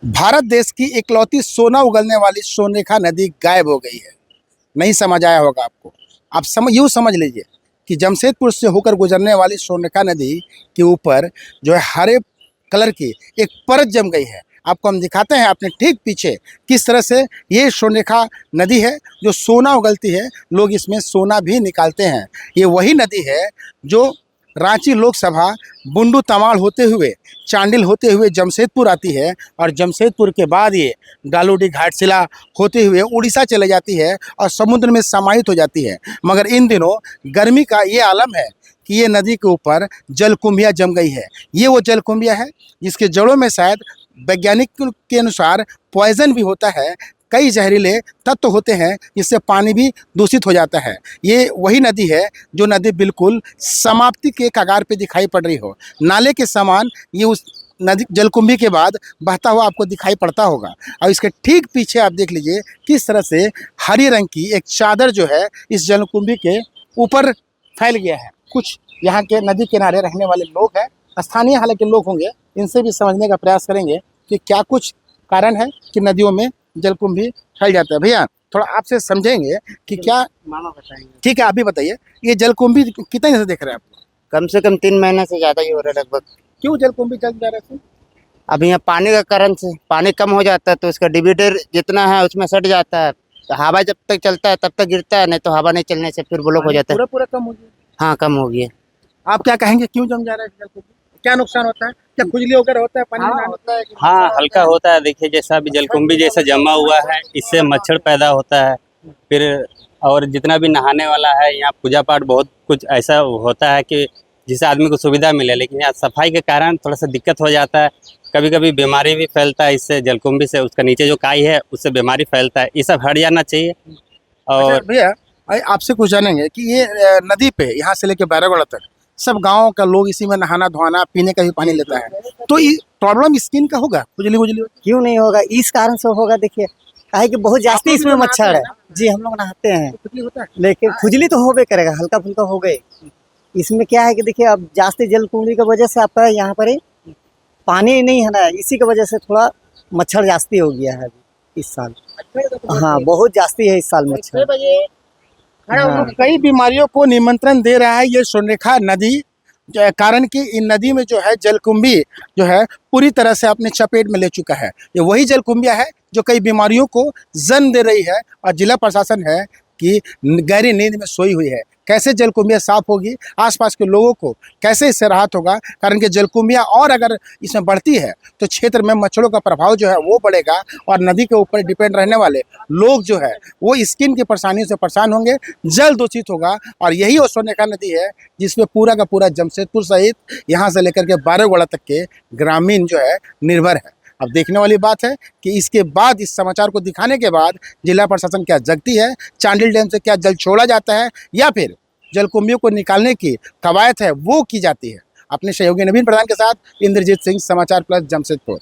भारत देश की इकलौती सोना उगलने वाली सोनरेखा नदी गायब हो गई है। नहीं समझ आया होगा आपको। आप यूँ समझ लीजिए कि जमशेदपुर से होकर गुजरने वाली सोनरेखा नदी के ऊपर जो है हरे कलर की एक परत जम गई है। आपको हम दिखाते हैं अपने ठीक पीछे किस तरह से ये सोनरेखा नदी है जो सोना उगलती है। लोग इसमें सोना भी निकालते हैं। ये वही नदी है जो रांची लोकसभा बुंडू तमाड़ होते हुए चांडिल होते हुए जमशेदपुर आती है और जमशेदपुर के बाद ये गालूडी घाटशिला होते हुए उड़ीसा चले जाती है और समुद्र में समाहित हो जाती है। मगर इन दिनों गर्मी का ये आलम है कि ये नदी के ऊपर जलकुंभियाँ जम गई है। ये वो जलकुंभियाँ है जिसके जड़ों में शायद वैज्ञानिक के अनुसार पॉइजन भी होता है। कई जहरीले तत्व होते हैं जिससे पानी भी दूषित हो जाता है। ये वही नदी है जो नदी बिल्कुल समाप्ति के कगार पे दिखाई पड़ रही हो। नाले के समान ये उस नदी जलकुंभी के बाद बहता हुआ आपको दिखाई पड़ता होगा। और इसके ठीक पीछे आप देख लीजिए किस तरह से हरी रंग की एक चादर जो है इस जलकुंभी के ऊपर फैल गया है। कुछ यहाँ के नदी किनारे रहने वाले लोग हैं, स्थानीय हालांकि लोग होंगे, इनसे भी समझने का प्रयास करेंगे कि क्या कुछ कारण है कि नदियों में जलकुंभी फैल जाता है। भैया थोड़ा आपसे समझेंगे कि क्या मामा बताएंगे। ठीक है, आप भी बताइए ये जलकुंभी कितने दिन से देख रहे हैं आप? कम से कम 3 महीने से ज्यादा ही हो रहा है लगभग। क्यों जलकुंभी जल जा रहे थे? अब यहाँ पानी का कारण से पानी कम हो जाता है तो इसका डिविडेंड जितना है उसमें सट जाता है। तो हवा जब तक चलता है तब तक गिरता है, नहीं तो हवा नहीं चलने से फिर ब्लॉक हो जाता है। पूरा पूरा कम हो गया। हाँ, कम हो गया। आप क्या कहेंगे, क्यों जम जा रहा है जलकुंभी? क्या नुकसान होता है? क्या खुजली वगैरह होता है पानी में नहाने? होता है। हाँ, हल्का होता है। देखिए जैसा अभी जलकुंभी जैसा जमा हुआ है इससे मच्छर पैदा होता है। फिर और जितना भी नहाने वाला है यहाँ पूजा पाठ बहुत कुछ ऐसा होता है कि जिससे आदमी को सुविधा मिले, लेकिन यहाँ सफाई के कारण थोड़ा सा दिक्कत हो जाता है। कभी कभी बीमारी भी फैलता है इससे, जलकुंभी से उसका नीचे जो काई है उससे बीमारी फैलता है। ये सब हट जाना चाहिए। और अच्छा भैया, आपसे कुछ जानेंगे कि ये नदी पे यहाँ से लेके बैरागढ़ तक सब गांव का लोग इसी में नहाना धोना पीने का भी पानी लेता है, तो ये प्रॉब्लम स्किन का होगा? खुजली खुजली क्यों नहीं होगा, इस कारण से होगा। देखिए काहे कि बहुत जास्ती इसमें मच्छर है जी। हम लोग नहाते हैं खुजली होता है। लेकिन खुजली तो होबे करेगा, हल्का फुल्का हो गए। इसमें क्या है कि देखिए अब जास्ती जलकुंभी की वजह से आपका यहाँ पर पानी नहीं है ना, इसी की वजह से थोड़ा मच्छर जास्ती हो गया है अभी इस साल। हाँ, बहुत जास्ती है इस साल मच्छर। हाँ। कई बीमारियों को निमंत्रण दे रहा है ये सोनरेखा नदी, कारण कि इन नदी में जो है जलकुंभी जो है पूरी तरह से अपने चपेट में ले चुका है। ये वही जलकुंभिया है जो कई बीमारियों को जन्म दे रही है और जिला प्रशासन है कि गहरी नींद में सोई हुई है। कैसे जलकुंभिया साफ होगी, आसपास के लोगों को कैसे इससे राहत होगा? कारण कि जलकुंभिया और अगर इसमें बढ़ती है तो क्षेत्र में मच्छरों का प्रभाव जो है वो बढ़ेगा और नदी के ऊपर डिपेंड रहने वाले लोग जो है वो स्किन की परेशानियों से परेशान होंगे, जल दूषित होगा। और यही वो सोनरेखा नदी है जिसमें पूरा का पूरा जमशेदपुर सहित यहाँ से लेकर के बारागढ़ तक के ग्रामीण जो है निर्भर है। अब देखने वाली बात है कि इसके बाद, इस समाचार को दिखाने के बाद जिला प्रशासन क्या जगती है, चांडिल डैम से क्या जल छोड़ा जाता है या फिर जलकुंभियों को निकालने की कवायद है वो की जाती है। अपने सहयोगी नवीन प्रधान के साथ इंद्रजीत सिंह, समाचार प्लस, जमशेदपुर।